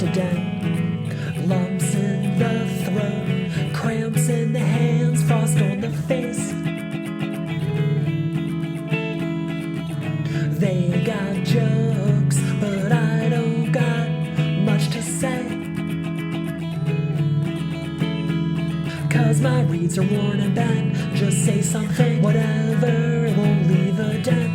left a dent. Lumps in the throat, cramps in the hands, frost on the face. They got jokes, but I don't got much to say. 'Cause my reeds are worn and bent. Just say something, whatever, it won't leave a dent.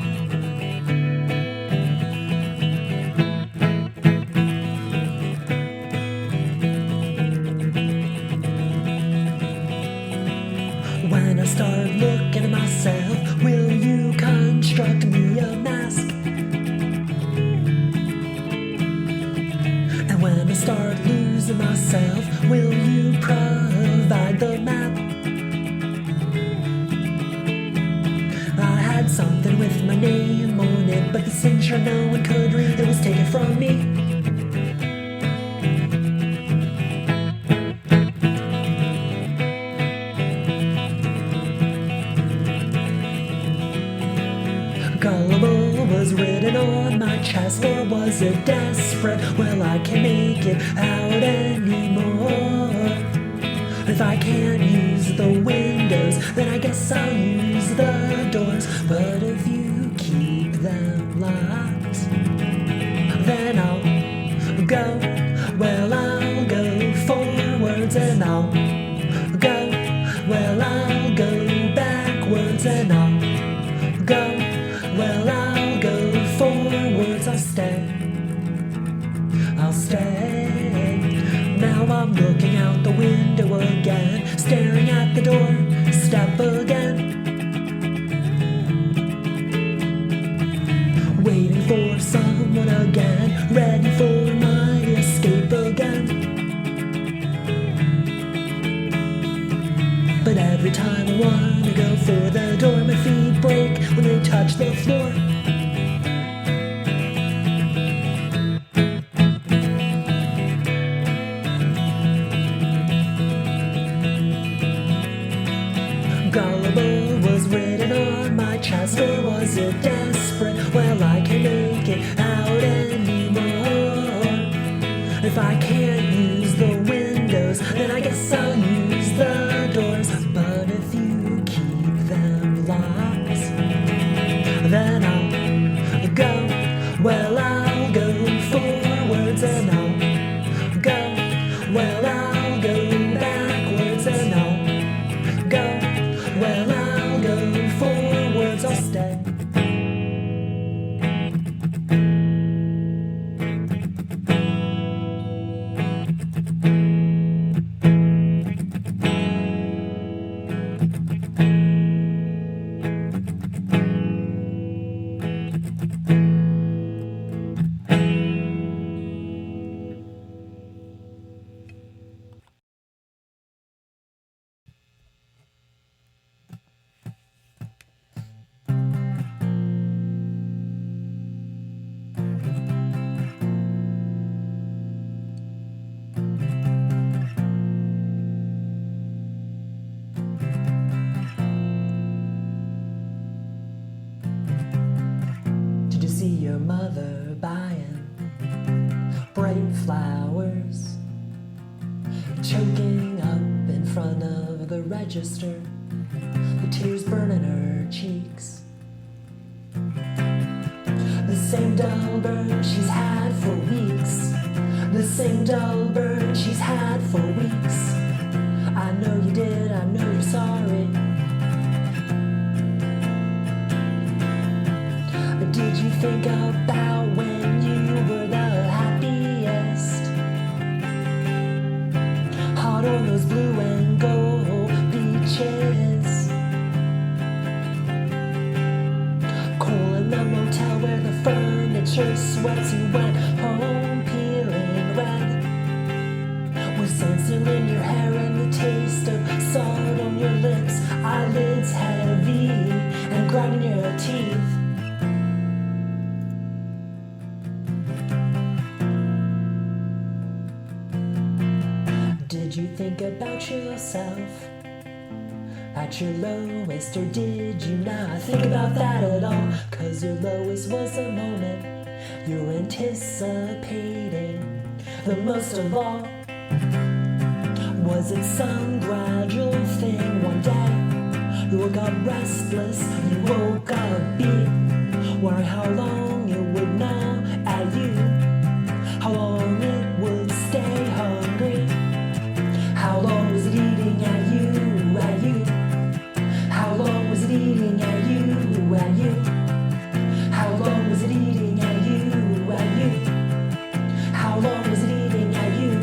When I start looking at myself, will you construct me a mask? And when I start losing myself, will you provide the map? I had something with my name on it, but the signature no one could read, it was taken from me. Gullible was written on my chest, or was it desperate? Well, I can't make it out anymore. If I can't use the windows, then I guess I'll use the doors. But if you keep them locked, then I'll go. Well, I'll go forwards and I'll go. Well, I'll go backwards and I'll go. Well, I'll go forwards, I'll stay. Now I'm looking out the window again, staring at the door, step again. Waiting for someone again, ready for my escape again. But every time I wanna go for the door, my feet break when they touch the floor. Gullible was written on my chest, or was it desperate? Well, I can't make it out anymore. If I can't use the windows, then I guess I'll use the doors. But if you keep them locked, then I'll go. Well, I'll go forwards and I'll go. Well, I'll go backwards and I'll go. Well, I'll go forwards, I'll stay. See your mother buying bright flowers, choking up in front of the register, the tears burning her cheeks. The same dull burn she's had for weeks, the same dull burn she's had for weeks. I know you did, I know you're sorry. Did you think about when you were the happiest? Hot on those blue and gold beaches, cool in the motel where the furniture sweats. You went home peeling red, with sand still in your hair and the taste of salt on your lips, eyelids heavy and grinding your teeth. Did you think about yourself at your lowest, or did you not think about that at all? 'Cause your lowest was a moment you're anticipating, The most of all, was it some gradual thing one day? You woke up restless, you woke up beat, wondering how long it would gnaw at you, how long it would stay hungry, how long was it eating at you, at you, how long was it eating at you, at you, how long was it eating at you, at you, how long was it eating at you?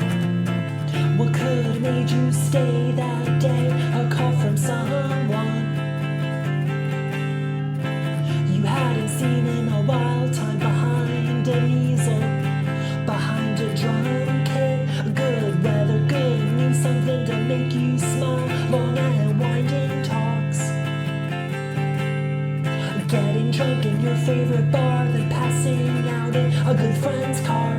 What could have made you stay that day? A call from someone you hadn't seen in a while, time behind an easel, behind a drum kit. Good weather, good news, something to make you smile. Long and winding talks, getting drunk in your favorite bar, then passing out in a good friend's car.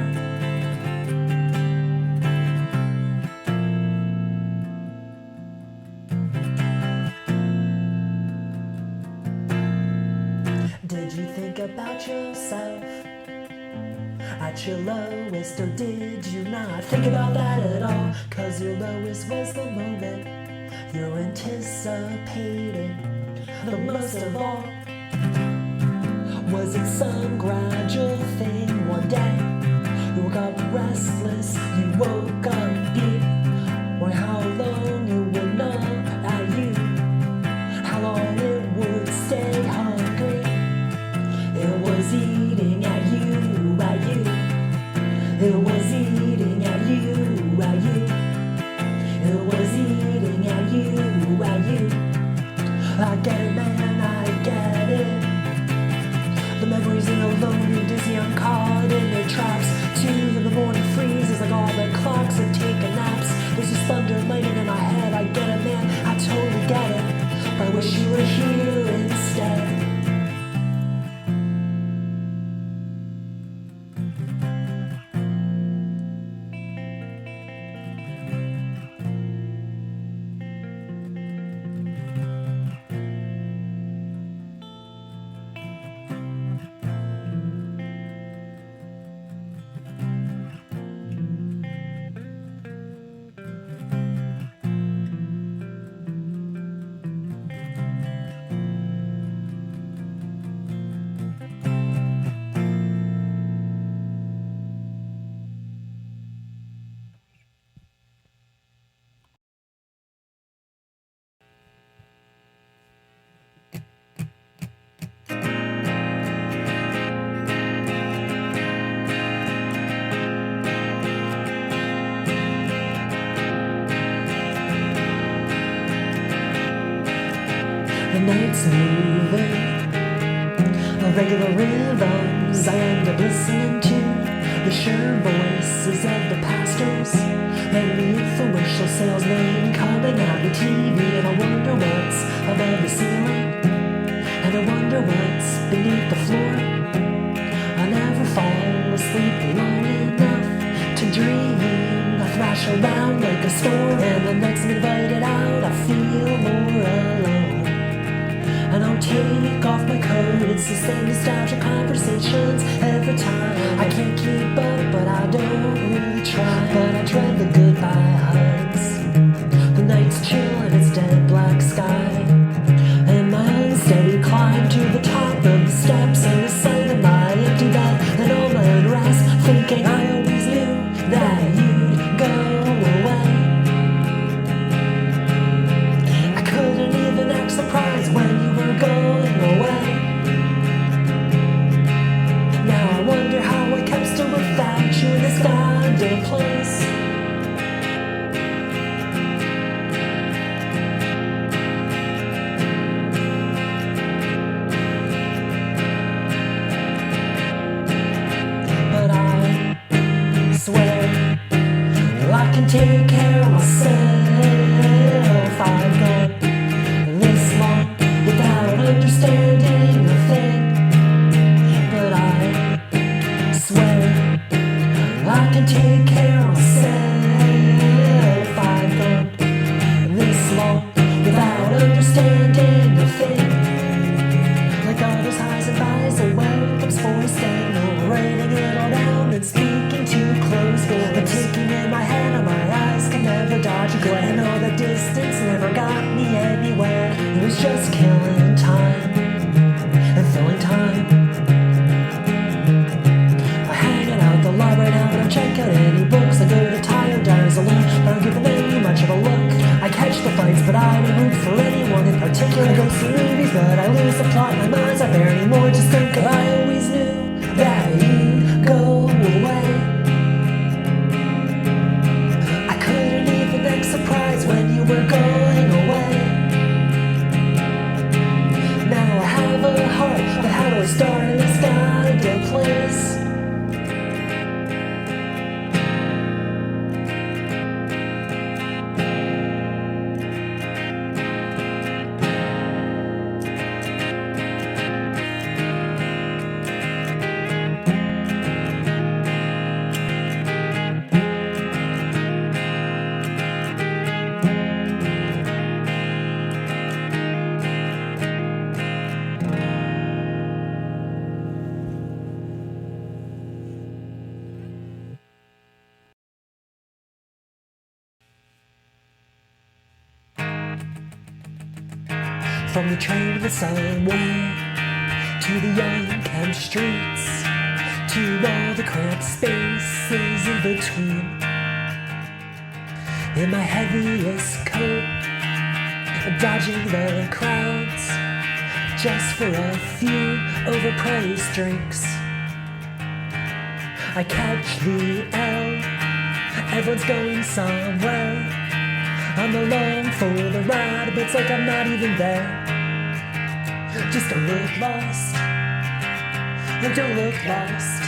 Did you think about yourself at your lowest, or did you not think about that at all? 'Cause your lowest was the moment you're anticipating the most of all. Was it some gradual thing one day? You woke up restless, you woke up beat, wondering how long it would gnaw at you, how long it would stay hungry. It was eating at you, at you. It was eating at you, at you. It was eating at you, at you. I get it, man, I get it. The memories are alone, you're dizzy, I'm caught in their traps. 2 in the morning freezes like all the clocks are taking naps. There's this thunder lightning in my head, I get it, man, I totally get it. But I wish you were here instead. The night's moving, irregular rhythms I end up listening to, the sure voices of the pastors and the infomercial salesman coming out of TV. And I wonder what's above the ceiling, and I wonder what's beneath the floor. I never fall asleep long enough to dream. I thrash around like a storm, and the nights I'm invited out I feel more alone. I don't take off my coat, it's the same nostalgic conversations every time. I can't keep up, but I don't really try. But I dread the goodbye hugs. The night's chill and it's dead black sky, and my unsteady climb to the top of the steps, and the sight of my empty bed and all my unrest, thinking I always knew that you'd go away. I couldn't even act surprised when you were going away. Now I wonder how I kept still without you in this goddamn place. And all the distance never got me anywhere. It was just killing time and filling time. I hang out the law right now, but don't check out any books. I go to Tire Dives alone, but I don't give them any much of a look. I catch the fights, but I don't root for anyone in particular. I go see movies, but I lose the plot. My mind's not there anymore. Just think I always knew that you'd go away. I couldn't even act surprised when you were going away. Now I have a heart, but how do I start in this goddamn place? From the train to the subway, to the unkempt streets, to all the cramped spaces in between. In my heaviest coat, dodging the crowds, just for a few overpriced drinks. I catch the L, everyone's going somewhere. I'm along for the ride, but it's like I'm not even there. Just don't look lost. Oh, don't look lost.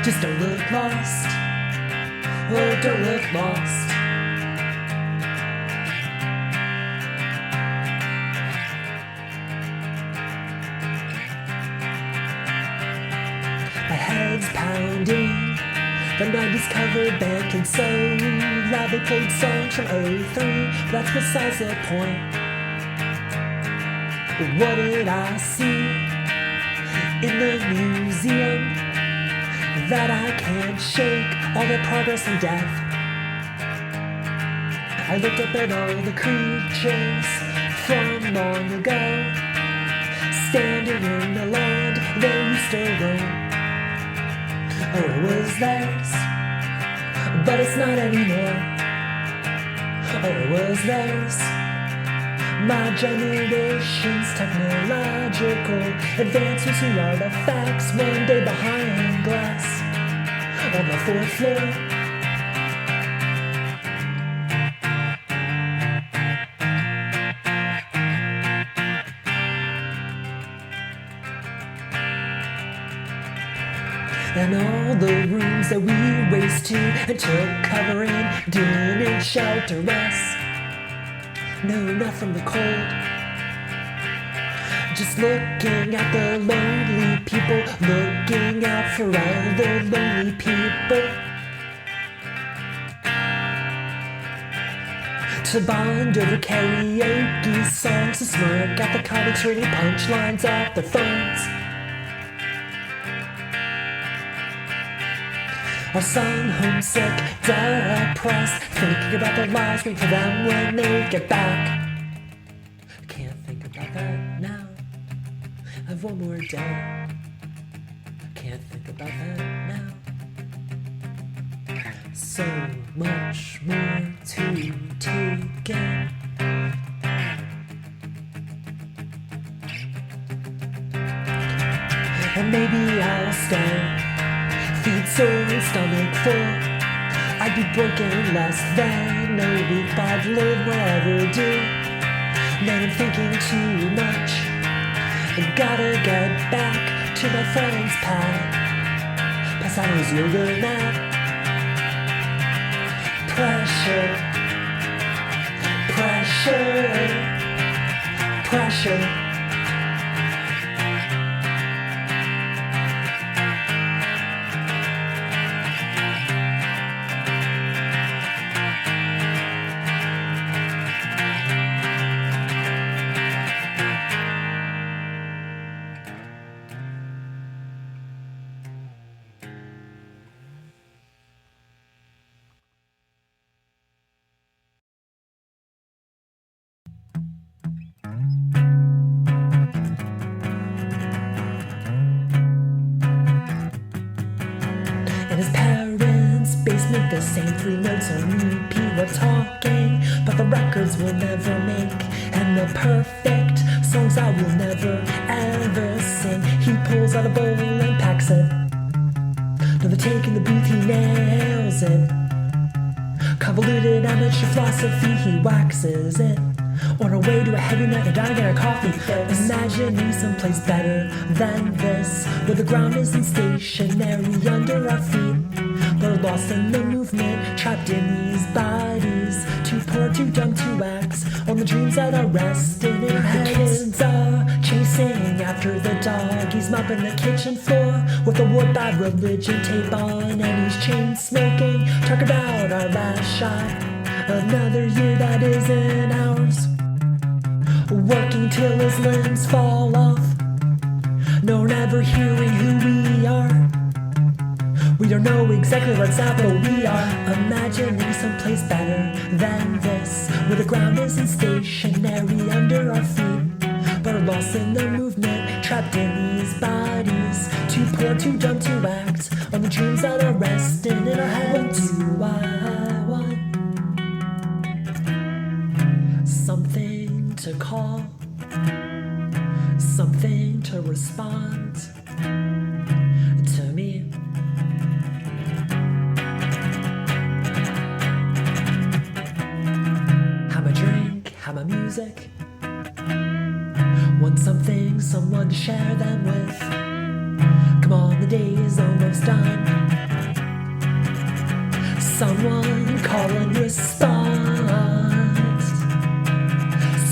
Just don't look lost. Oh, don't look lost. My head's pounding. The 90s covered band can so loud they played songs from '03, but that's besides the point. What did I see in the museum that I can't shake? All the progress and death. I looked up at all the creatures from long ago, standing in the land they used to roam. Oh, it was theirs, but it's not anymore. Oh, it was theirs. My generation's technological advancements and artifacts one day behind glass on the 4th floor. And all the rooms that we raced to and took cover in didn't shelter us. No, not from the cold. Just looking at the lonely people, looking out for other lonely people. To bond over karaoke songs, to smirk at the comics reading punchlines off their phones. Or some homesick, depressed, thinking about their lives waiting for them when they get back. I can't think about that now. I have one more day. I can't think about that now. So much more to take in. And maybe I'll stay. Feet sore and stomach full. I'd be broken less than a week, but I'd live whatever do. Man, I'm thinking too much. I gotta get back to my friend's pad. Passado's yoga mat. Pressure, pressure, pressure. the same three notes on repeat. We're talking, but the records we'll never make, and the perfect songs I will never ever sing. He pulls out a bowl and packs it. No, the take in the booth, he nails it. Convoluted amateur philosophy, he waxes it. On our way to a heavy night, a dine and a coffee fix. Imagining someplace better than this, where the ground isn't stationary under our feet. We're lost in the movement, trapped in these bodies. Too poor, too dumb to act on the dreams that are resting in our heads. Are chasing after the dog. He's mopping the kitchen floor with a wood bad religion tape on, and he's chain smoking. Talk about our last shot, another year that isn't ours. Working till his limbs fall off. No one ever hearing who we are. We don't know exactly what's up, but we are imagining someplace better than this, where the ground isn't stationary under our feet, but are lost in the movement, trapped in these bodies. Too poor, too dumb to act on the dreams that are resting in our heads. What do I want? Something to call, something to respond to me. Have a drink, have a music. Want something, someone to share them with. Come on, the day is almost done. Someone call and respond.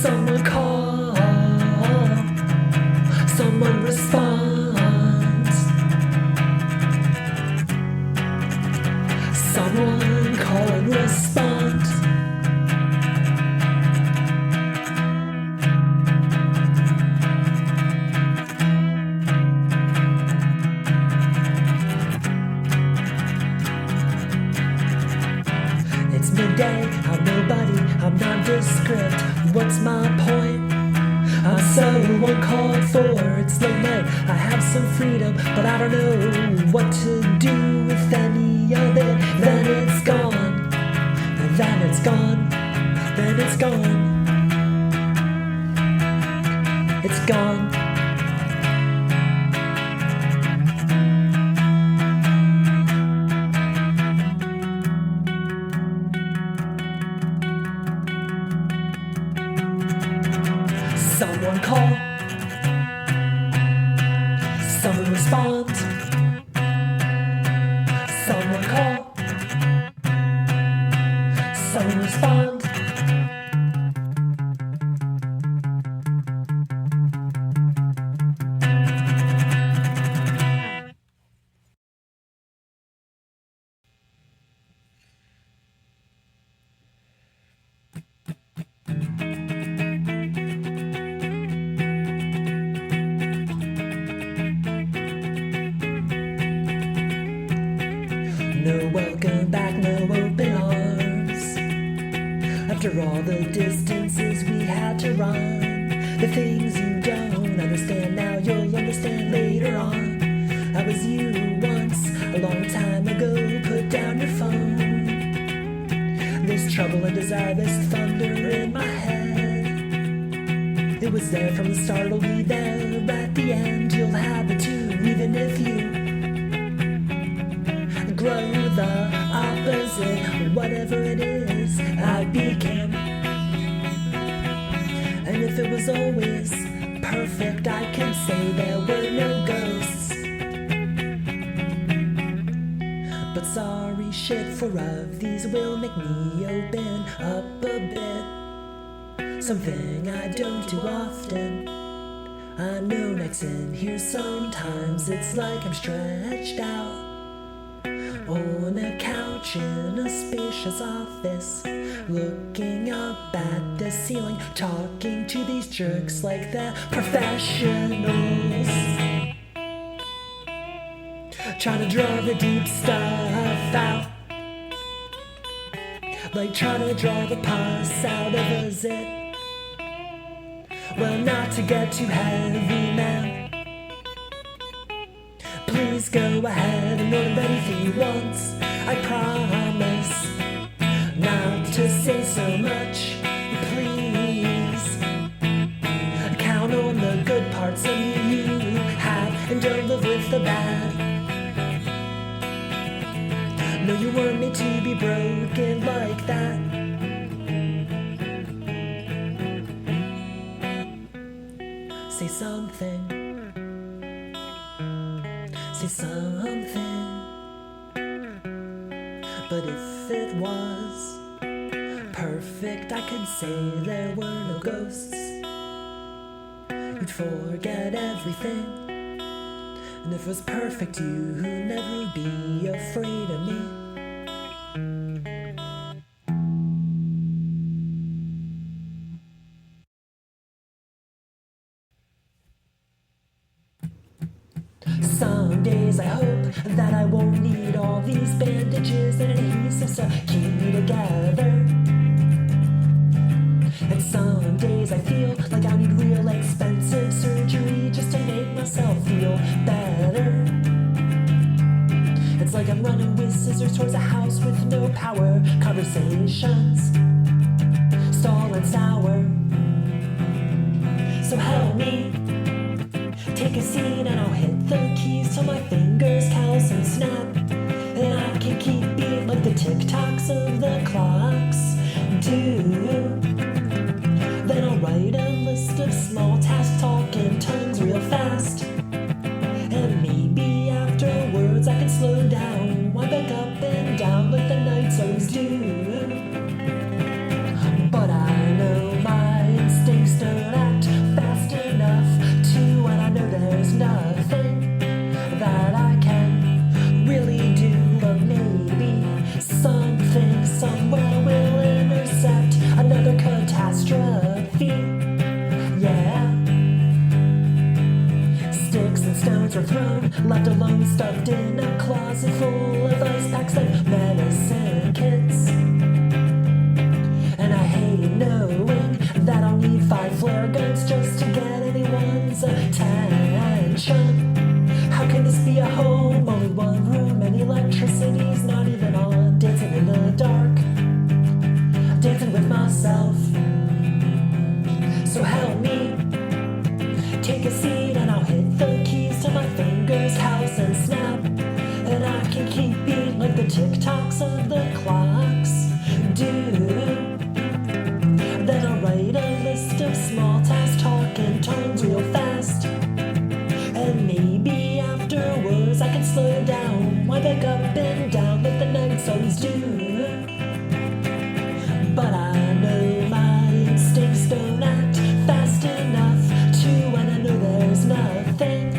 Someone call, someone respond. Someone call and respond. It's midday, I'm nobody, I'm nondescript. What's my point? I'm so uncalled for. It's late night, I have some freedom, but I don't know what to do with any of it. Then it's gone, and then it's gone, then it's gone. It's gone. Someone call, someone respond. Someone call, someone respond. No welcome back, no open arms. After all the distances we had to run, the things you don't understand now you'll understand later on. I was you once, a long time ago. Put down your phone. This trouble and desire, this thunder in my head. It was there from the start, it'll be there at the end. You'll have it too, even if you grow the opposite, whatever it is I became. And if it was always perfect, I can say there were no ghosts. But sorry, shit, 4 of these will make me open up a bit. Something I don't do often. I know nights in here sometimes it's like I'm stretched out on a couch in a spacious office, looking up at the ceiling, talking to these jerks like they're professionals, trying to draw the deep stuff out, like trying to draw the pus out of a zit. Well, not to get too heavy, man. Please go ahead and order anything you want. I promise say something. Say something. But if it was perfect, I could say there were no ghosts. You'd forget everything. And if it was perfect, you'd never be afraid of me. Some days I hope that I won't need all these bandages and adhesives to keep me together. And some days I feel like I need real expensive surgery just to make myself feel better. It's like I'm running with scissors towards a house with no power. Conversations stall and sour. So help me. Take a seat and I'll hit the keys till my fingers callous and snap. And I can keep beat like the tick-tocks of the clocks do. Then I'll write a list of small tasks, talking tongues real fast. And maybe afterwards I can slow down, wind back up and down like the nights always do. But I know my instincts don't act fast enough to, and I know there's nothing that I can really do. But maybe something somewhere will intercept another catastrophe. Yeah. Sticks and stones were thrown, left alone, stuffed in a closet full of ice packs like medicine kits. And I hate knowing that I'll need 5 flare guns just to get anyone's attention. How can this be a home? Only one room and electricity's not even on. Dancing in the dark, dancing with myself. So help me. Take a seat and I'll hit the keys till my fingers callous and snap. And I can keep beat like the tick-tocks of the clocks do. Then I'll write a list of small tasks, talking tongues real fast. And maybe afterwards I can slow down, wind back up and down like the nights always do. But I know my instincts don't act fast enough to, and I know there's nothing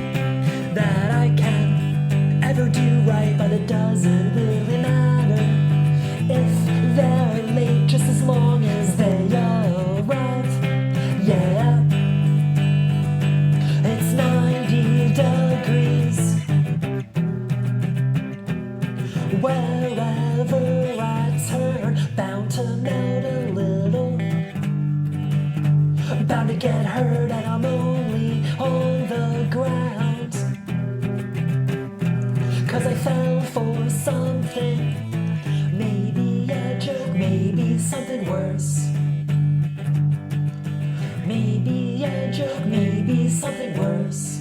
that I can ever do right. But it doesn't really matter if they're late, just as long as they arrive. Yeah. It's 90 degrees wherever I turn, bound to melt a little, bound to get hurt, and I'm only on the ground 'cause I fell for something. Maybe a joke, maybe something worse. Maybe a joke, maybe something worse.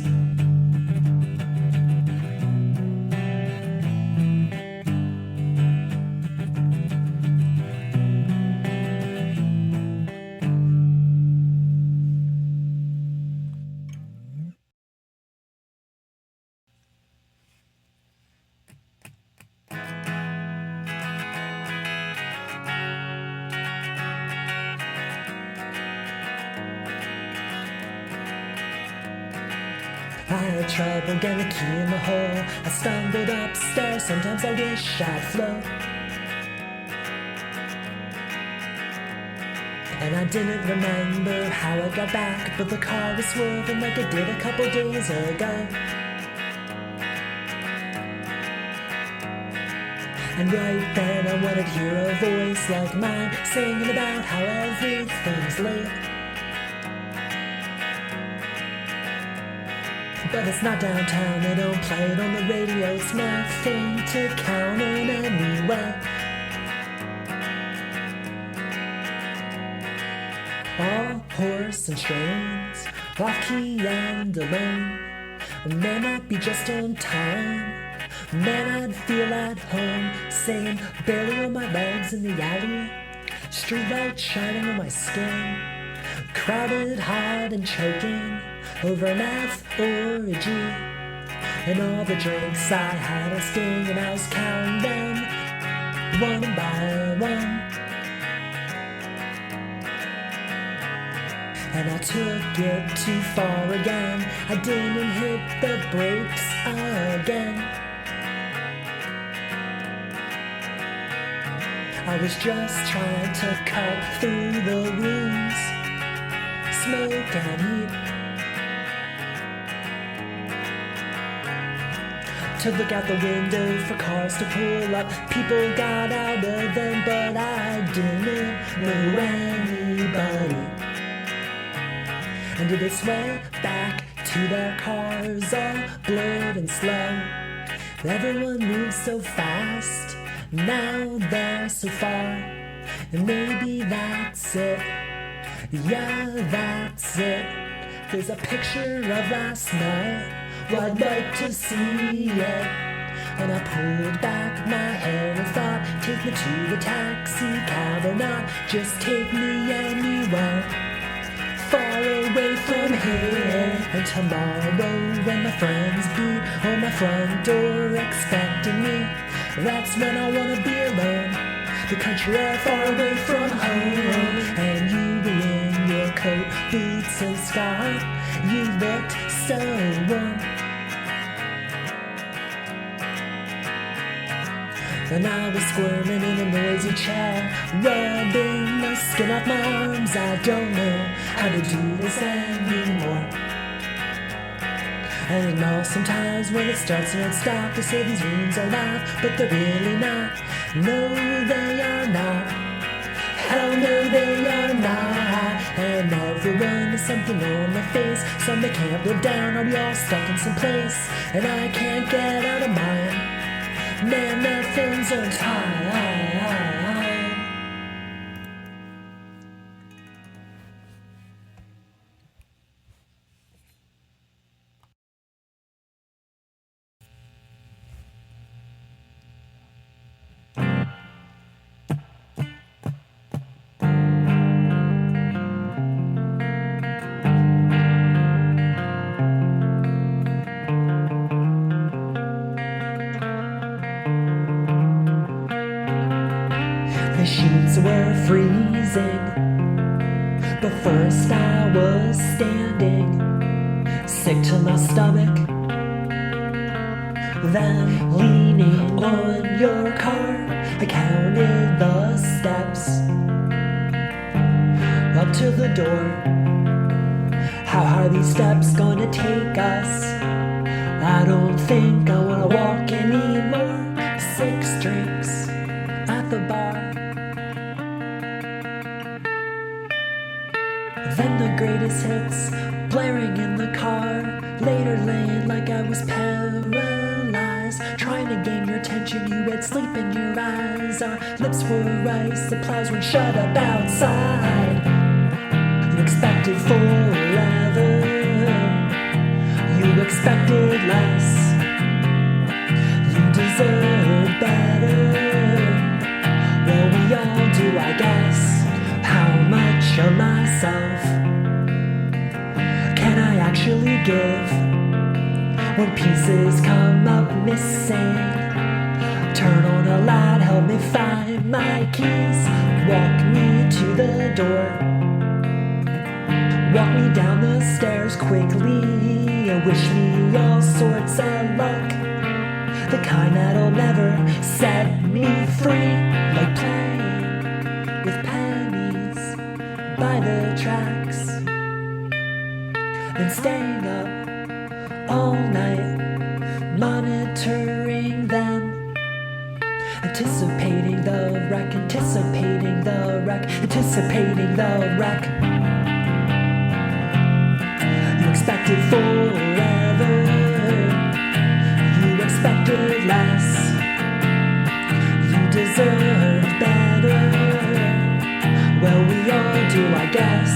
I had trouble getting the key in the hole. I stumbled upstairs, sometimes I wish I'd float. And I didn't remember how I got back, but the car was swerving like it did a couple days ago. And right then I wanted to hear a voice like mine, singing about how everything's late. But it's not downtown, they don't play it on the radio. It's nothing to count on anyway. All horse and strains, off key and alone. Man, I'd be just on time. Man, I'd feel at home, saying barely on my legs in the alley. Street light shining on my skin, crowded, hot and choking. over an F or a G. And all the drinks I had a sting, and I was counting them one by one. And I took it too far again. I didn't hit the brakes again. I was just trying to cut through the rooms, smoke and heat, to look out the window for cars to pull up. People got out of them, but I didn't know anybody. And they sway back to their cars, all blurred and slow. Everyone moves so fast, now they're so far. And maybe that's it, yeah, that's it. There's a picture of last night, well, I'd like to see it. And I pulled back my hair and thought, take me to the taxi cab or not, just take me anywhere far away from here. And tomorrow when my friends beat on my front door expecting me, that's when I wanna be alone. The country air far away from home. And you in your coat, boots and scarf, you looked so warm. And I was squirming in a noisy chair, rubbing the skin off my arms. I don't know how to do this anymore. And I know sometimes when it starts and it stops, they say these rooms are loud, but they're really not. No, they are not. Hell no, they are not. And everyone has something on their face, some they can't live down. Are we all stuck in some place, and I can't get out of mine? Man, nothing's on time. The sheets were freezing, but first I was standing, sick to my stomach. Then leaning on your car, I counted the steps up to the door. How high are these steps gonna take us? I don't think I wanna walk anymore. 6 drinks at the bar, then the greatest hits blaring in the car. Later laying like I was paralyzed, trying to gain your attention. You had sleep in your eyes. Our lips were ice, the plows weren't shut up outside. You expected forever, you expected less. You deserve better. Well, we all do, I guess. How much of myself can I actually give when pieces come up missing? Turn on a light, help me find my keys. Walk me to the door, walk me down the stairs quickly. Wish me all sorts of luck, the kind that'll never set me free. Like playing with pennies by the tracks, and staying up all night monitoring them, anticipating the wreck, anticipating the wreck, anticipating the wreck. You expected forever, you expected less. You deserve better. Well, we all do, I guess.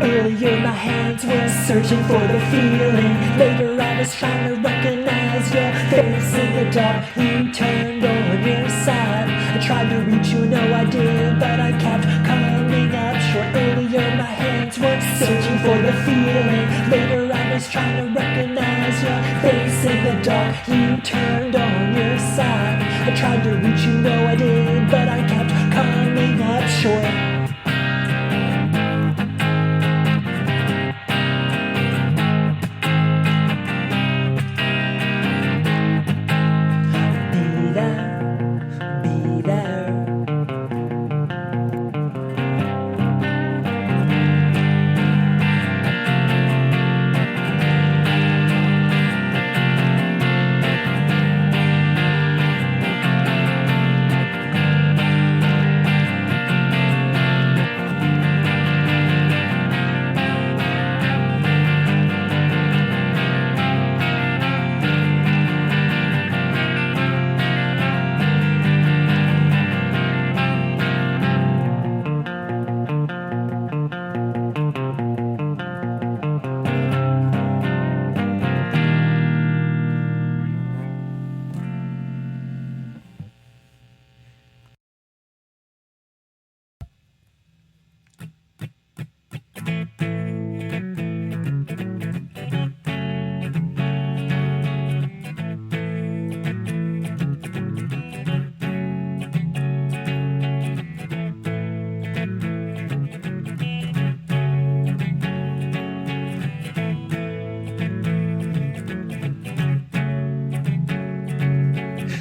Earlier my hands were searching for the feeling. Later I was trying to recognize your face in the dark. You turned on your side. I tried to reach you, no I did, but I kept coming up short. Earlier my hands were searching for the feeling. Later I was was trying to recognize your face in the dark. You turned on your side. I tried to reach you, no I did, but I kept coming up short. Be there, be there.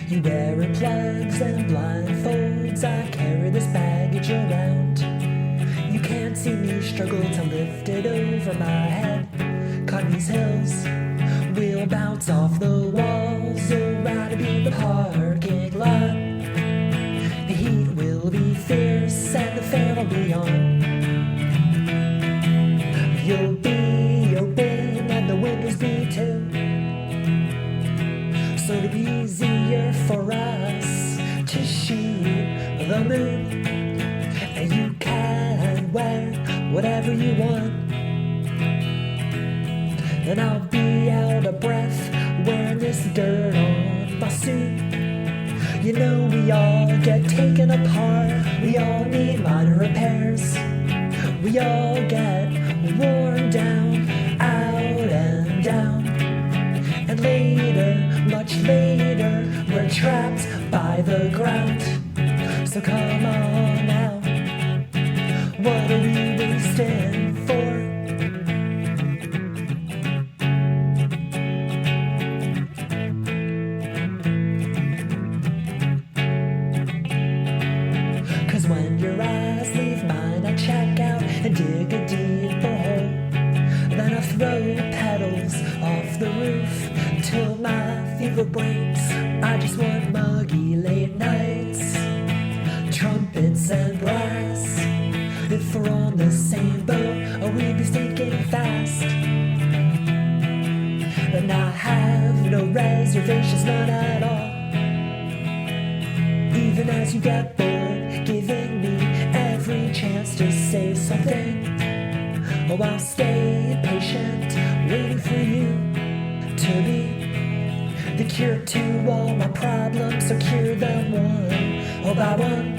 You wearing plugs and blindfolds, I carry this baggage around. You can't see me struggle to lift it over my head. Climb these hills, we'll bounce off the walls, or ride in the parking lot. The heat will be fierce and the fan will be on. You'll be open and the windows be too, so it'll be easier for us to shoot the moon. And you can wear whatever you want, and I'll be out of breath wearing this dirt on my suit. You know we all get taken apart, we all need minor repairs. We all get worn down, out and down. And later, much later, we're trapped by the ground. So come on now, what are we wasting for? Cause when your eyes leave mine, I check out and dig a deeper hole. Then I throw petals off the roof till my fever breaks. I just want muggy late nights, trumpets and brass. If we're on the same boat, or we'd be sinking fast. And I have no reservations, none at all. Even as you get bored, giving me every chance to say something. Oh, I'll stay patient, waiting for you to be the cure to all my problems, so cure them one by one.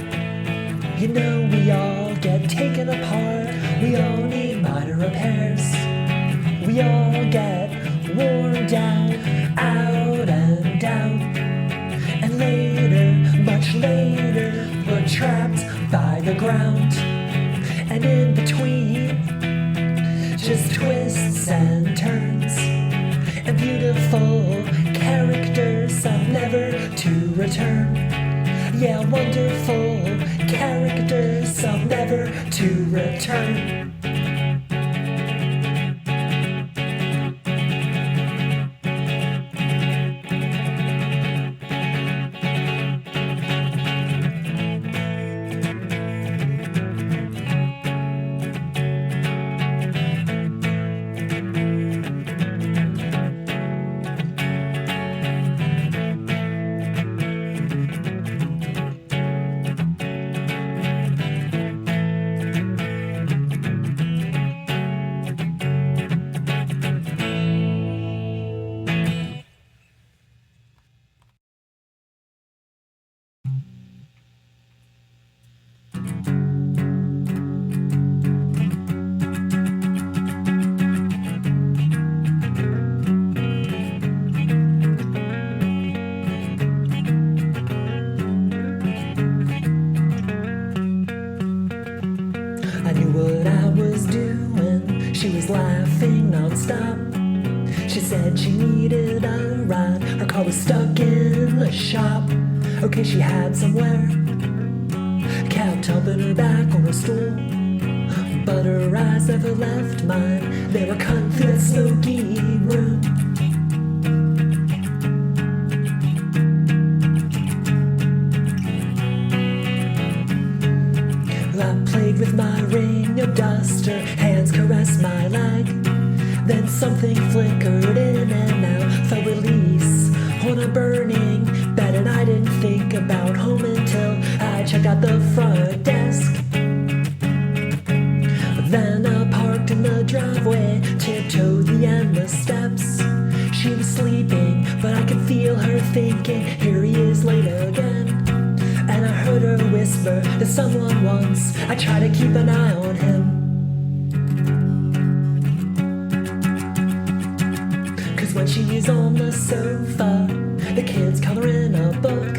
You know we all get taken apart, we all need minor repairs. We all get worn down, out and down. And later, much later, we're trapped by the ground. And in between, just twists and turns, and beautiful characters, some never to return. Yeah, wonderful characters, some never to return. what I was doing. She was laughing non-stop. She said she needed a ride. Her car was stuck in the shop. Okay, she had somewhere. Kept helping her back on her stool, but her eyes never left mine. They were cutting through that smoky room. I played with my ring of dust. Her hands caressed my leg. Then something flickered in and out. Felt release on a burning bed, and I didn't think about home until I checked out the front desk. Then I parked in the driveway, tiptoed the endless steps. She was sleeping, but I could feel her thinking, here he is late again. And I heard her whisper to someone once, I try to keep an eye on him. Cause when she's on the sofa, the kids color in a book.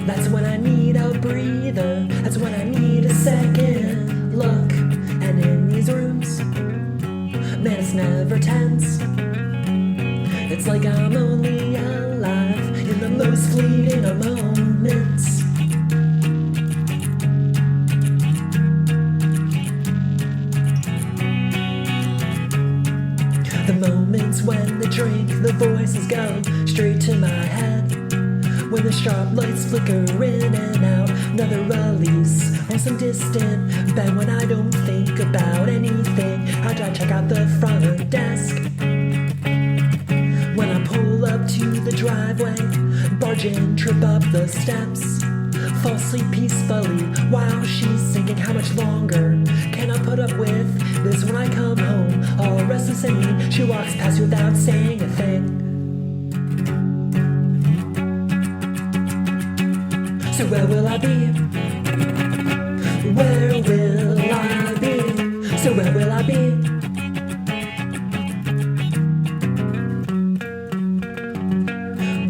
That's when I need a breather. That's when I need a second look. And in these rooms, man, it's never tense. It's like I'm only alive in the most fleeting of moments. The moments when the drink, the voices go straight to my head. When the sharp lights flicker in and out, another release on some distant bed. When I don't think about anything, I try to check out the front desk. When I pull up to the driveway, barge in, trip up the steps, fall asleep peacefully while she's thinking, how much longer can I put up with this? When I come home, all restless and mean, she walks past you without saying a thing. So where will I be? Where will I be? So where will I be?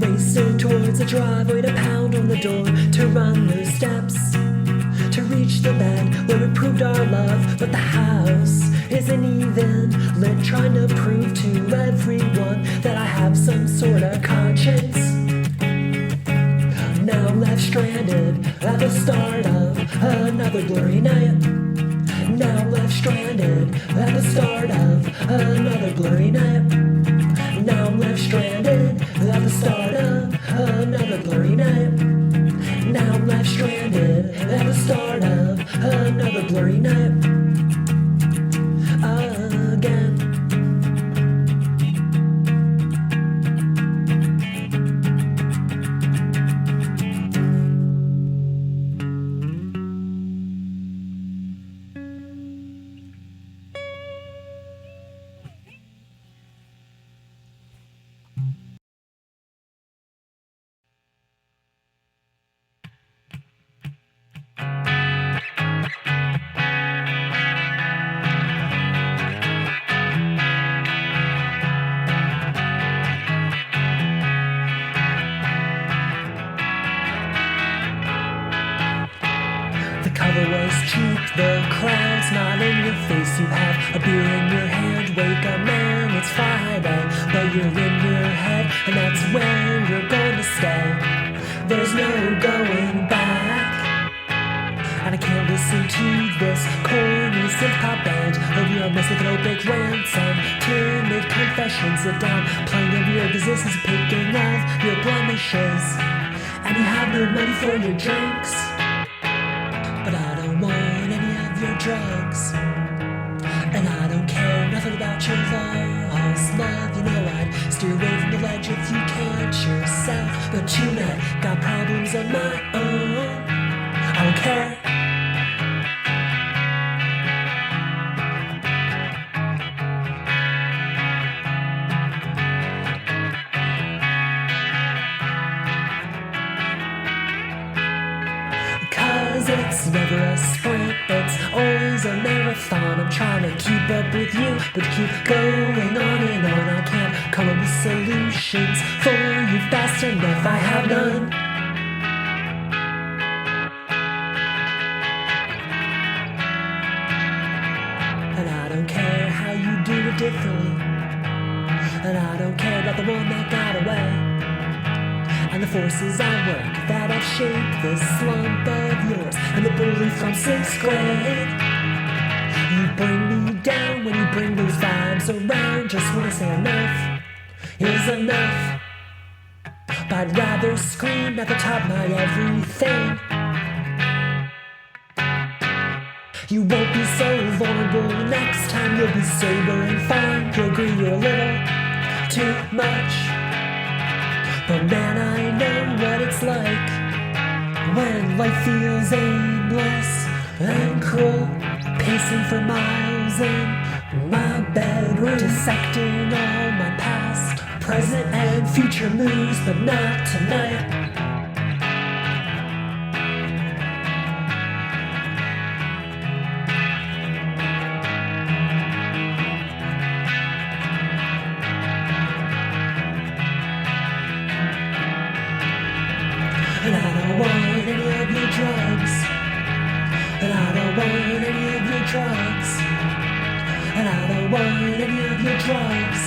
Racing towards the driveway to pound on the door, to run those steps, to reach the bed where we proved our love. But the house isn't even lit, trying to prove to everyone that I have some sort of conscience. Now I'm left stranded at the start of another blurry night. Now I'm left stranded at the start of another blurry night. Now I'm left stranded at the start of another blurry night. Now I'm left stranded at the start of another blurry night. Again. The cover was cheap, the crowd's not in your face. You have a beer in your hand, wake up man, it's Friday. But you're in your head, and that's where you're going to stay. There's no going back. And I can't listen to this corny synth-pop band. Or we are messing with no big rants and timid confessions of down, playing of your existence, picking of your blemishes. And you have no money for your drinks, but I don't want any of your drugs. And I don't care nothing about your lost love. You know I'd steer away from the ledge if you can't yourself. But tonight, got problems of my own. I don't care. It's never a sprint, it's always a marathon. I'm trying to keep up with you, but keep going on and on. I can't come up with solutions for you fast enough. I have none. And I don't care how you do it differently. And I don't care about the one that got away. And the forces at work that have shaped this slump of yours. And the bully from 6th grade. You bring me down when you bring those vibes around. Just wanna say enough is enough. But I'd rather scream at the top of my everything. You won't be so vulnerable next time. You'll be sober and fine. You'll agree you're a little too much. But man, I know what it's like when life feels aimless and cruel. Pacing for miles in my bedroom, dissecting all my past, present and future moves, but not tonight. And I don't want any of your drugs. And I don't want any of your drugs. And I don't want any of your drugs.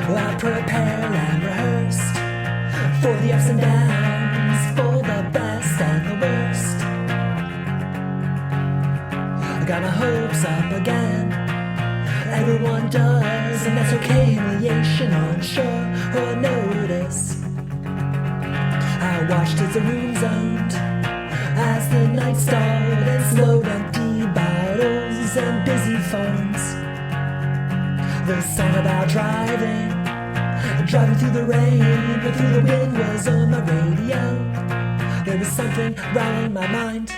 I prepared and rehearsed for the ups and downs, for the best and the worst. I got my hopes up again. Everyone does, and that's okay. Humiliation, unsure or notice. I watched as the room zoned, as the night stalled and slowed. Empty bottles and busy phones. The song about driving through the rain, but through the wind was on my radio. There was something rattling my mind,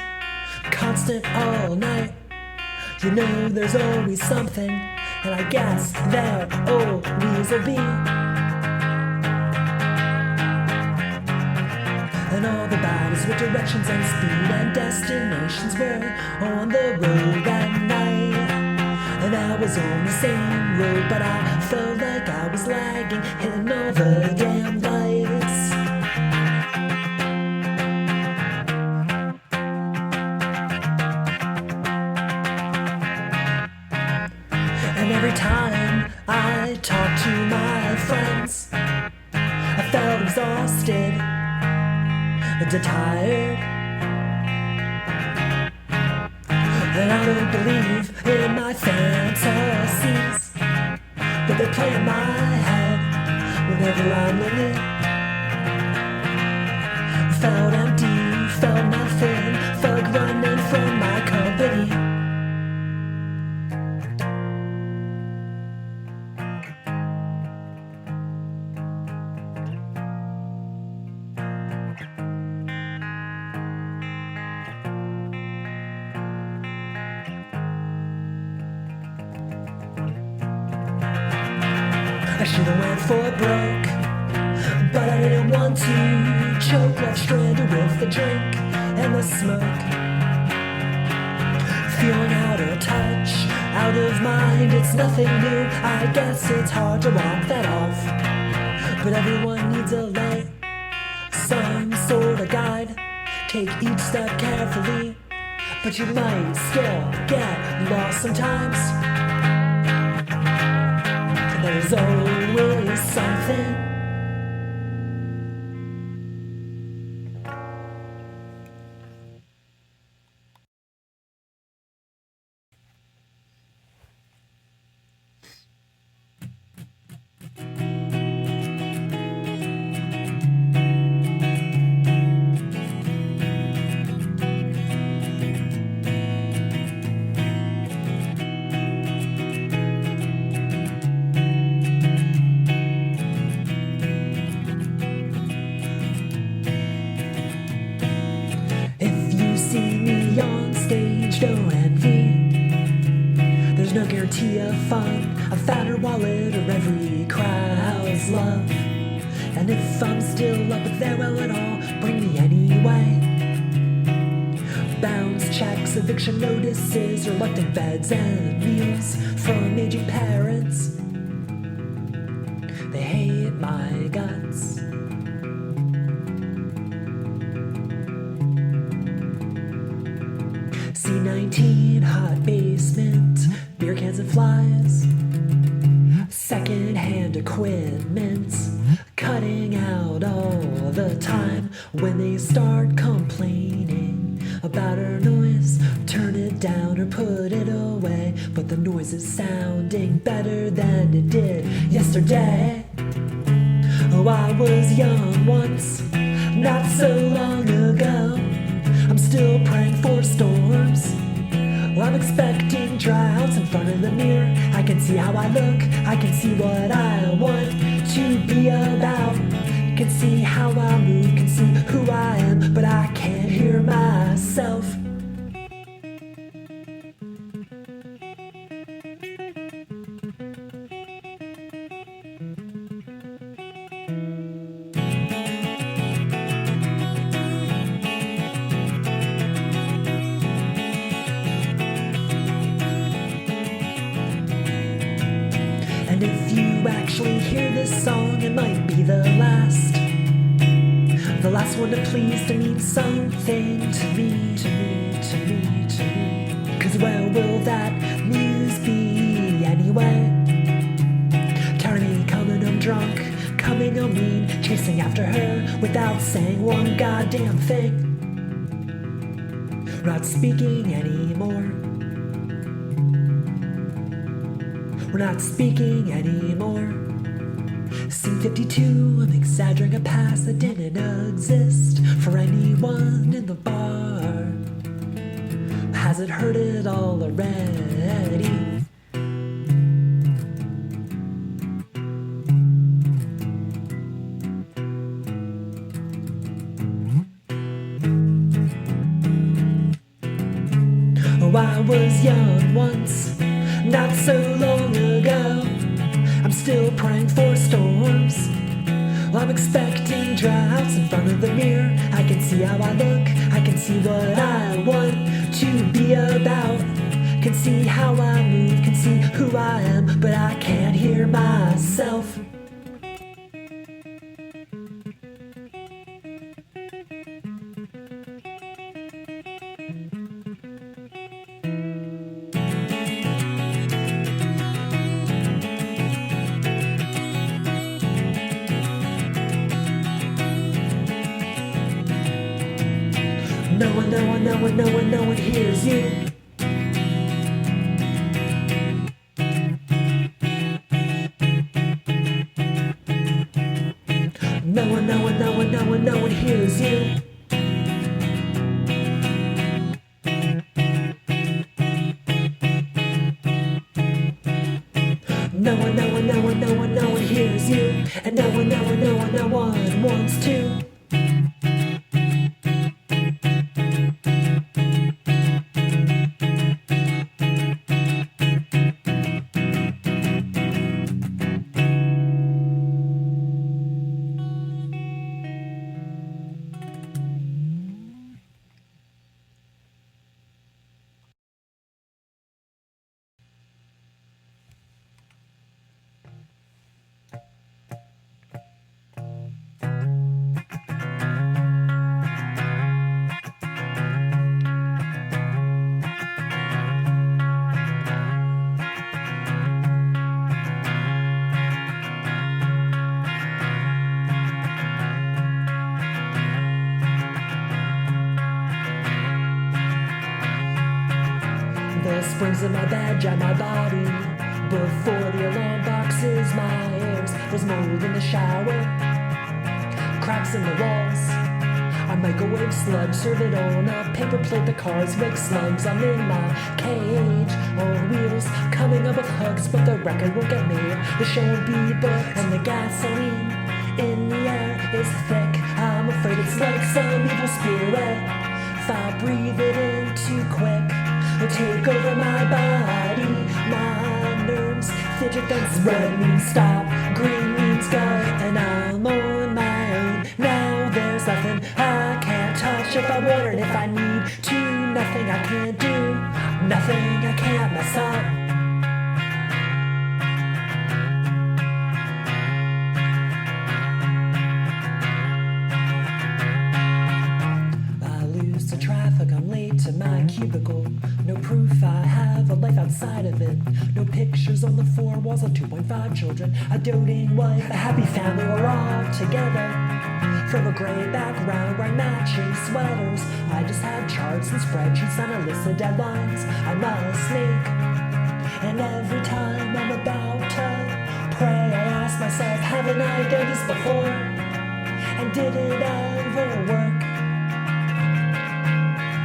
constant all night. You know there's always something, and I guess there always will be. And all the battles with directions and speed and destinations were on the road that night. And I was on the same road, but I felt like I was lagging, hitting all the damn lights. And every time I talked to my friends, I felt exhausted and tired. And I don't believe in my fantasies, but they play in my head whenever I'm lonely. Felt empty, felt nothing, felt like running from my company. I should've went for broke, but I didn't want to choke. Left stranded with the drink and the smoke. Feeling out of touch, out of mind, it's nothing new. I guess it's hard to walk that off, but everyone needs a light, some sort of guide. Take each step carefully, but you might still get lost sometimes. There's always something. of fun. I found her wallet or every crowd's love. And if I'm still up there, well, it all bring me anyway. Bounce checks, eviction notices, reluctant beds and meals from aging parents. They hate my guts. C19 hot basement, beer cans and flies, second-hand equipment, cutting out all the time. When they start complaining about our noise, turn it down or put it away. But the noise is sounding better than it did yesterday. Oh, I was young once, not so long ago. I'm still praying for storms. Well, I'm expecting droughts in front of the mirror. I can see how I look, I can see what I want to be about. Can see how I move, can see who I am, but I can't hear myself. And if you actually hear this song, it might be the last one to please, to mean something to me. Cause where will that muse be anyway? Tiring me coming home drunk, coming home mean, chasing after her without saying one goddamn thing. We're not speaking anymore. We're not speaking anymore. Scene 52, I'm exaggerating a past that didn't exist for anyone in the bar. Hasn't heard it all already. Oh, I was young once, not so long ago. I'm still praying for storms. Well, I'm expecting droughts in front of the mirror. I can see how I look, I can see what I want to be about. Can see how I move, can see who I am, but I can't hear myself. No one hears you. No one hears you. No one hears you. And no one wants to. The springs in my bed jam my body. Before the alarm boxes my ears. There's mold in the shower, cracks in the walls. I microwave sludge, serve it on a paper plate. The cars make slugs. I'm in my cage on wheels, coming up with hugs, but the record won't get made. The show won't be booked, and the gasoline in the air is thick. I'm afraid it's like some evil spirit. If I breathe it in too quick, will take over my body. My nerves fidget, then red means stop, green means go, and I'm on my own. Now there's nothing I can't touch. If I want and if I need to, nothing I can't do, nothing I can't mess up. Traffic, I'm late to my cubicle. No proof I have a life outside of it. No pictures on the 4 walls of 2.5 children. A doting wife, a happy family, we're all together. From a gray background wearing matching sweaters. I just have charts and spreadsheets and a list of deadlines I must make. And every time I'm about to pray, I ask myself, haven't I done this before? And did it ever work?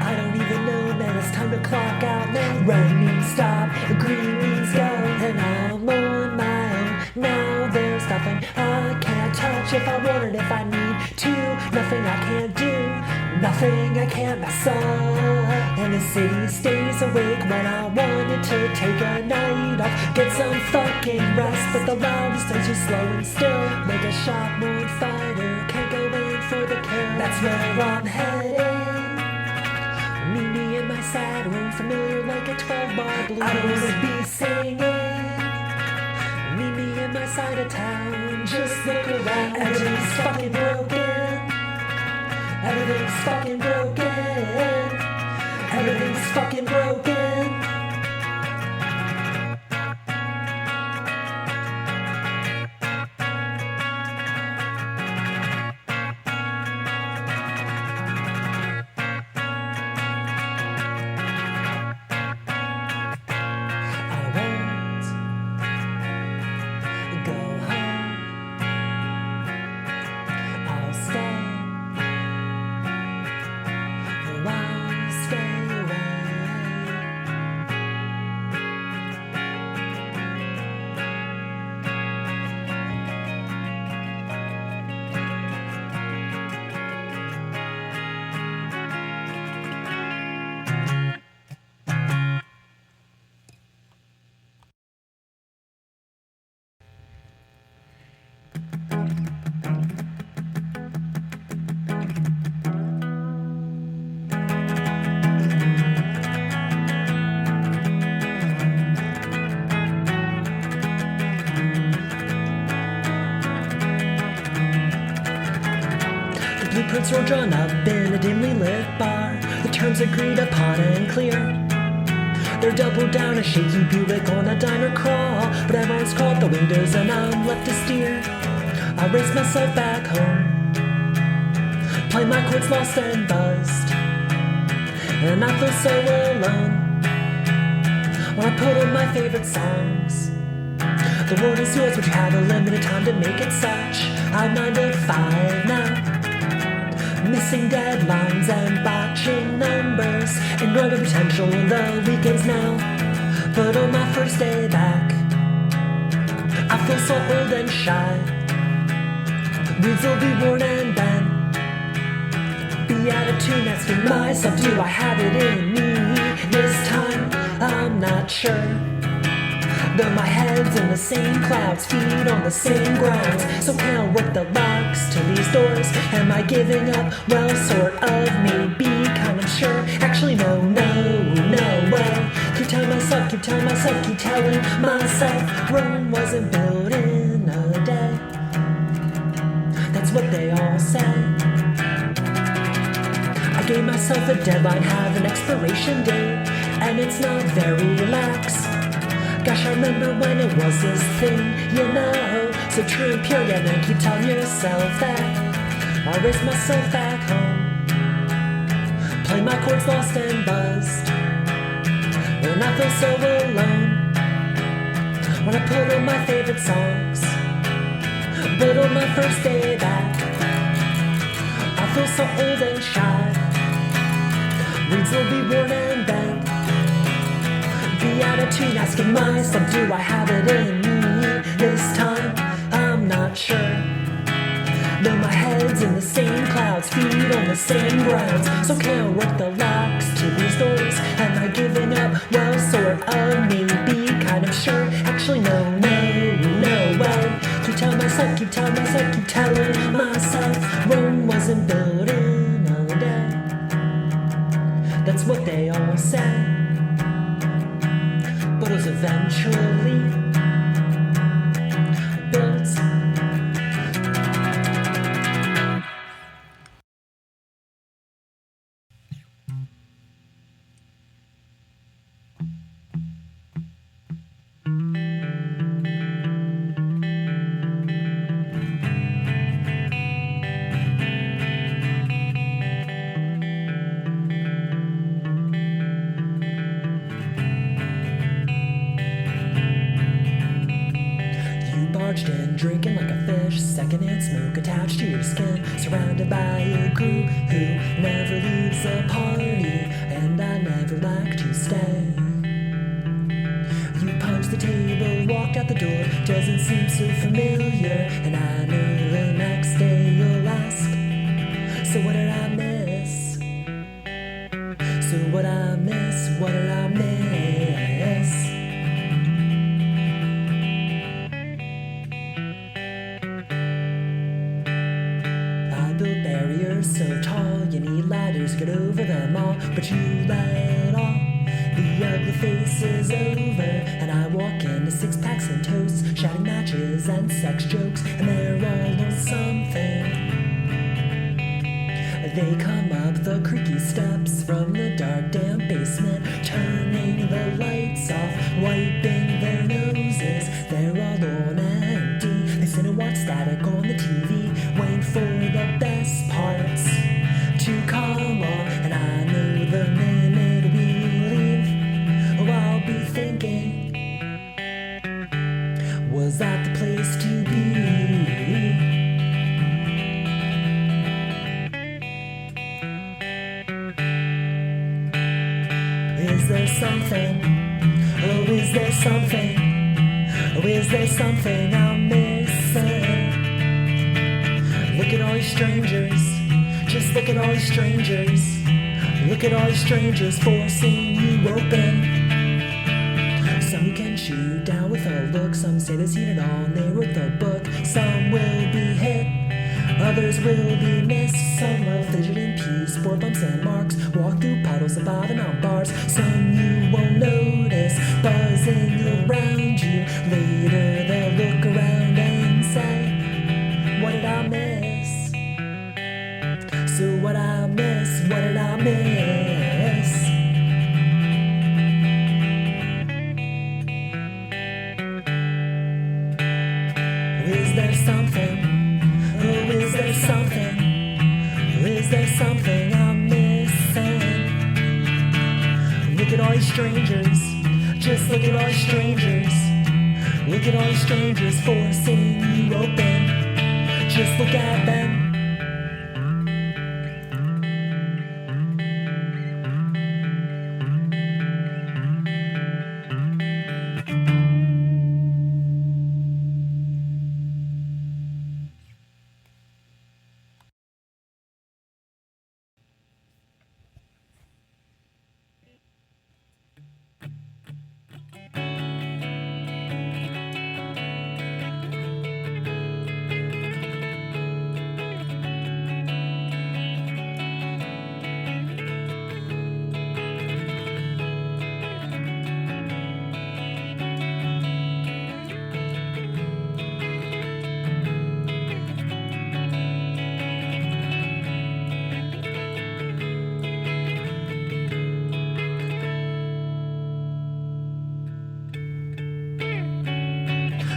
I don't even know, man, it's time to clock out, man. Red means stop, green means go, and I'm on my own. Now there's nothing I can't touch. If I want it, if I need to, nothing I can't do, nothing I can't mess up. And the city stays awake when I wanted to take a night off, get some fucking rest, but the loudest is too slow and still. Like a shot moon fighter, can't go in for the kill. That's where I'm headed. Meet me in my sad room, familiar like a 12-bar blues. I don't wanna be singing. Meet me in my side of town, just look around. Everything's fucking broken. Everything's fucking broken. Everything's fucking broken. Blueprints were drawn up in a dimly lit bar, the terms agreed upon and clear. They're doubled down a shaky Buick on a diner crawl, but everyone's called the windows and I'm left to steer. I race myself back home, play my chords lost and buzzed, and I feel so alone when I put on my favorite songs. The world is yours, but you have a limited time to make it such. I'm 9 to 5 now, missing deadlines and botching numbers, and growing potential in the weekends now. But on my first day back, I feel so old and shy. Weeds will be worn and bent. Beatitude asking myself, do I have it in me this time? I'm not sure. Though my head's in the same clouds, feet on the same grounds, so can't work the locks to these doors. Am I giving up? Well, sort of, maybe, kind of sure. Actually, no way. Keep telling myself, keep telling myself, Rome wasn't built in a day. That's what they all say. I gave myself a deadline, have an expiration date, and it's not very relaxed. Gosh, I remember when it was this thing, you know, so true and pure, yeah, man, keep telling yourself that. I race myself back home, play my chords lost and buzzed, and I feel so alone when I put on my favorite songs. But on my first day back, I feel so old and shy. Weeds will be worn and bent. Beatitude asking myself, do I have it in me this time? I'm not sure. Though my head's in the same clouds, feet on the same grounds. So can't work the locks to these doors. Am I giving up? Well, sort of, maybe, kind of sure. Actually, no way. Keep telling myself, keep telling myself Rome wasn't built in a day. That's what they all say. But it was eventually built. Barged in, drinking like a fish, secondhand smoke attached to your skin, surrounded by a group who never leaves a party, and I never like to stay. You punch the table, walk out the door, doesn't seem so familiar, and I know the next day you'll ask, so what did I miss? So what I miss, what did I miss? Build barriers so tall, you need ladders to get over them all. But you let all the ugly faces over, and I walk into 6-packs and toasts, shouting matches and sex jokes, and they're all on something. They come up the creaky steps from the dark, damp basement, turning the lights off, wiping their noses. They're all on empty. They sit and watch static on the TV, waiting for the best parts to come on. And I know the minute we leave, oh, I'll be thinking, was that the place to be? Is there something? Oh, is there something? Oh, is there something I'm missing? Look at all these strangers. Just look at all these strangers. Look at all these strangers forcing you open. Some you can shoot down with a look. Some say they've seen it all and they wrote the book. Some will be hit, others will be missed. Some will fidget in peace, sport bumps and marks, walk through puddles and bobbing on bars. Some you won't notice, buzzing around you. Later they'll look around and say, what did I miss? So what I miss, what did I miss? Is there something? Oh, is there something? Is there something I'm missing? Look at all these strangers. Just look at all these strangers. Look at all these strangers forcing you open. Just look at them.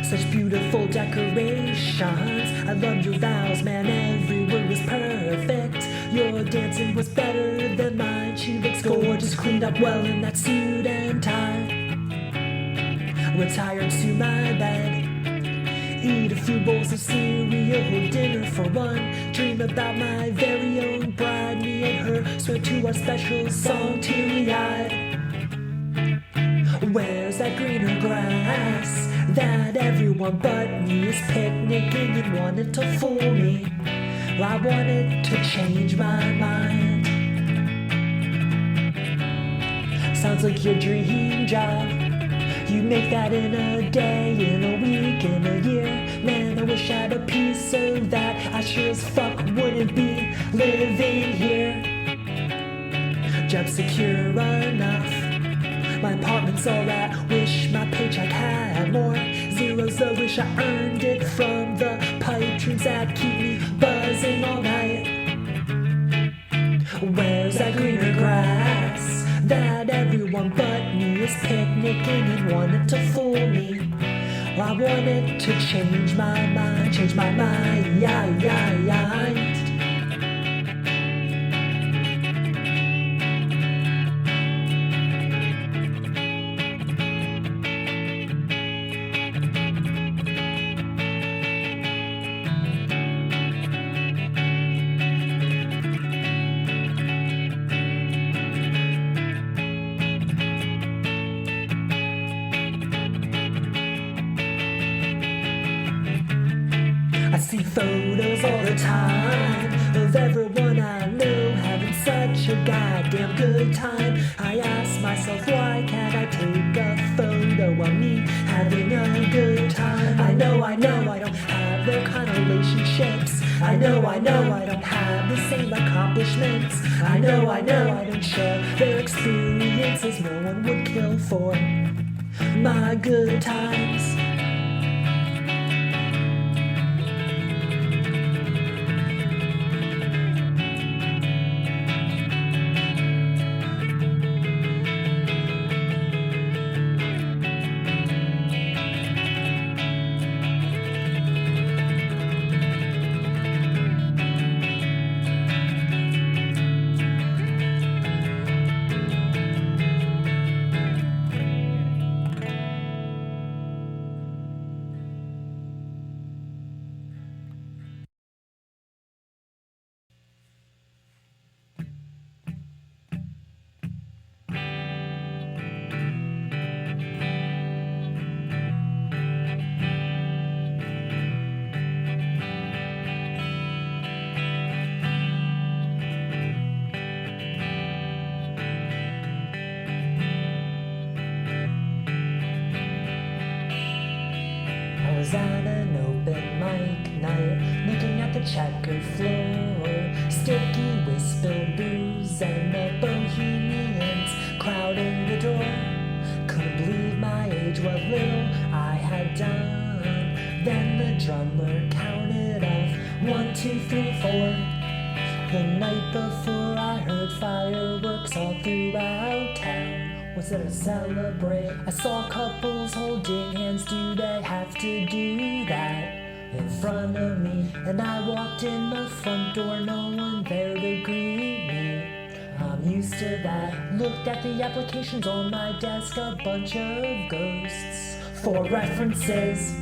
Such beautiful decorations. I loved your vows, man, every word was perfect. Your dancing was better than mine. She looks gorgeous, cleaned up well in that suit and tie. Retired to my bed, eat a few bowls of cereal, dinner for one. Dream about my very own bride, me and her swear to our special song, teary-eyed. Where's that greener grass that everyone but me is picnicking and wanted to fool me? I wanted to change my mind. Sounds like your dream job. You make that in a day, in a week, in a year. Man, I wish I had a piece of that. I sure as fuck wouldn't be living here. Job secure enough. My apartment's alright. Wish my paycheck had more zeros though. Wish I earned it from the pipe dreams that keep me buzzing all night. Where's that greener grass that everyone but me is picnicking and wanted to fool me? I wanted to change my mind, change my mind, yeah. I see photos all the time of everyone I know having such a goddamn good time. I ask myself, why can't I take a photo of me having a good time? I know I don't have their kind of relationships. I know I don't have the same accomplishments. I know I don't share their experiences. No one would kill for my good times. I was at an open mic night, looking at the checkered floor, sticky with spilled booze and the bohemians crowding the door. Couldn't believe my age, what little I had done. Then the drummer counted off 1, 2, 3, 4. The night before I heard fireworks all throughout town. Was it a celebrate? I saw couples holding hands. Do they have to do that in front of me? And I walked in the front door, no one there to greet me. I'm used to that. Looked at the applications on my desk, a bunch of ghosts for references.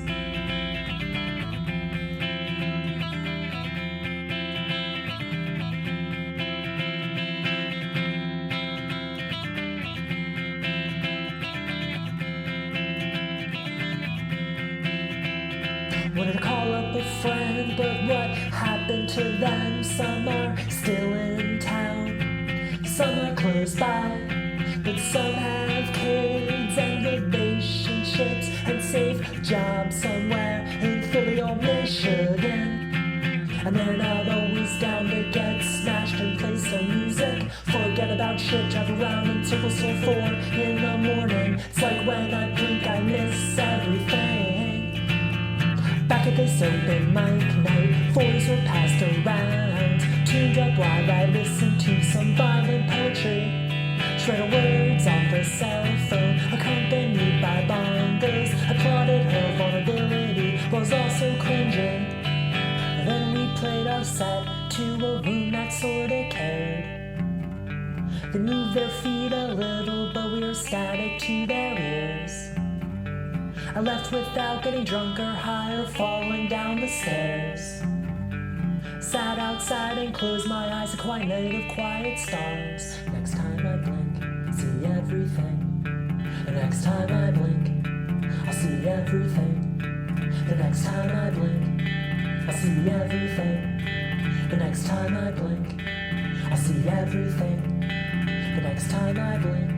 Wanted to call up a friend, but what happened to them? Some are still in town, some are close by, but some have kids and relationships and safe jobs somewhere in Philly or Michigan. And they're not always down to get smashed and play some music. Forget about shit, drive around in circles till 4 in the morning. It's like when I blink I miss everything. Back at this open mic night, 4s were passed around. Tuned up while I listened to some violent poetry. Shredded words on the cell phone, accompanied by bongos. Applauded her vulnerability, was also cringing. Then we played our set to a room that sorta cared. They moved their feet a little, but we were static to their ears. I left without getting drunk or high or falling down the stairs. Sat outside and closed my eyes, a quiet night of quiet stars. Next time I blink, I'll see everything. The next time I blink, I'll see everything. The next time I blink, I'll see everything. The The next time I blink, I'll see everything. The next time I blink.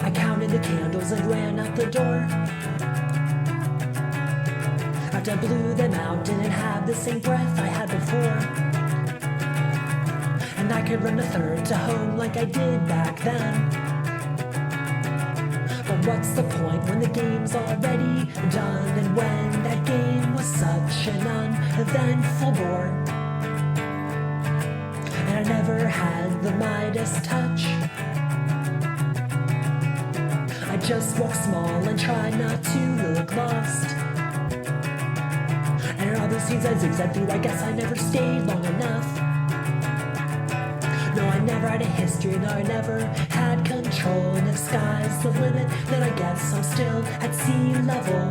I counted the candles and ran out the door. After I blew them out, didn't have the same breath I had before. And I could run a third to home like I did back then. But what's the point when the game's already done? And when that game was such an uneventful bore. And I never had the Midas touch. I just walk small and try not to look lost. And all those scenes I zigzag through, I guess I never stayed long enough. No, I never had a history, no, I never had control. And if sky's the limit, then I guess I'm still at sea level.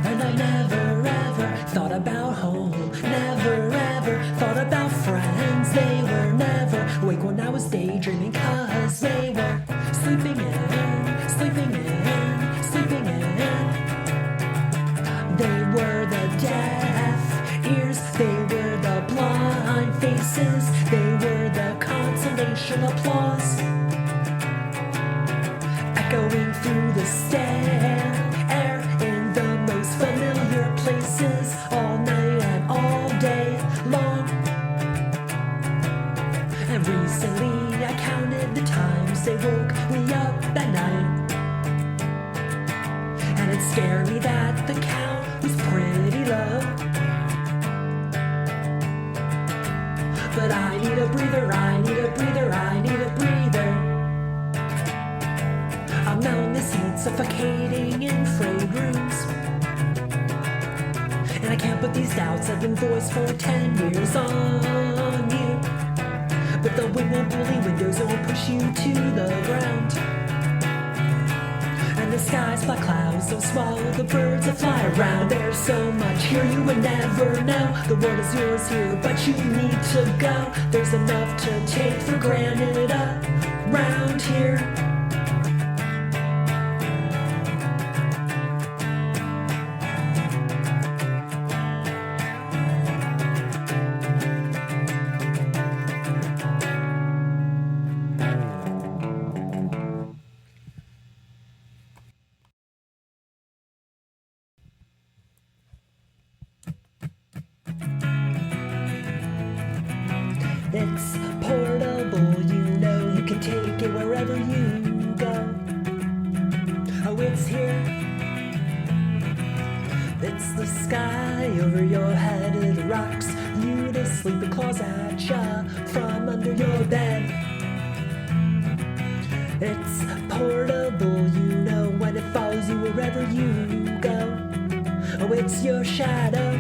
And I never ever thought about home, never ever thought about friends. They were never awake when I was daydreaming, 'cause they were sleeping in, sleeping in, sleeping in. They were the deaf ears, they were the blind faces, they were the consolation applause, echoing through the stale air in the most familiar places, all night and all day long. And recently I counted the times they woke me up at night, and it scared me that the count was pretty low. But I need a breather, I need a breather, I need a breather. I'm out in this heat, suffocating in frayed rooms, and I can't put these doubts I've been voiced for 10 years on you. But the wind won't bully windows, it won't push you to the ground. And the sky's black clouds don't swallow the birds that fly around. There's so much here you would never know. The world is yours here, but you need to go. There's enough to take for granted around here. It's portable, you know, you can take it wherever you go. Oh, it's here. It's the sky over your head, it rocks you to sleep and claws at ya from under your bed. It's portable, you know, when it follows you wherever you go. Oh, it's your shadow.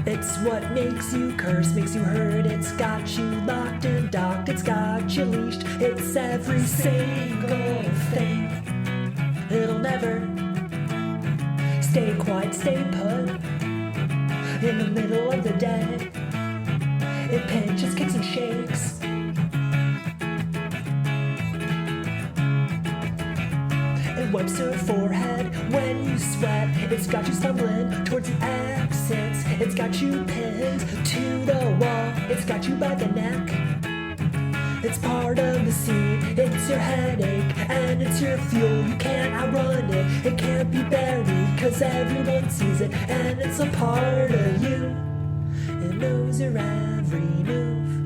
It's what makes you curse, makes you hurt. It's got you locked and docked, it's got you leashed. It's every single thing. It'll never stay quiet, stay put. In the middle of the day, it pinches, kicks and shakes. It wipes your forehead when you sweat. It's got you stumbling towards the exits. It's got you pinned to the wall. It's got you by the neck. It's part of the scene. It's your headache and it's your fuel. You can't outrun it. It can't be buried, 'cause everyone sees it, and it's a part of you. It knows your every move.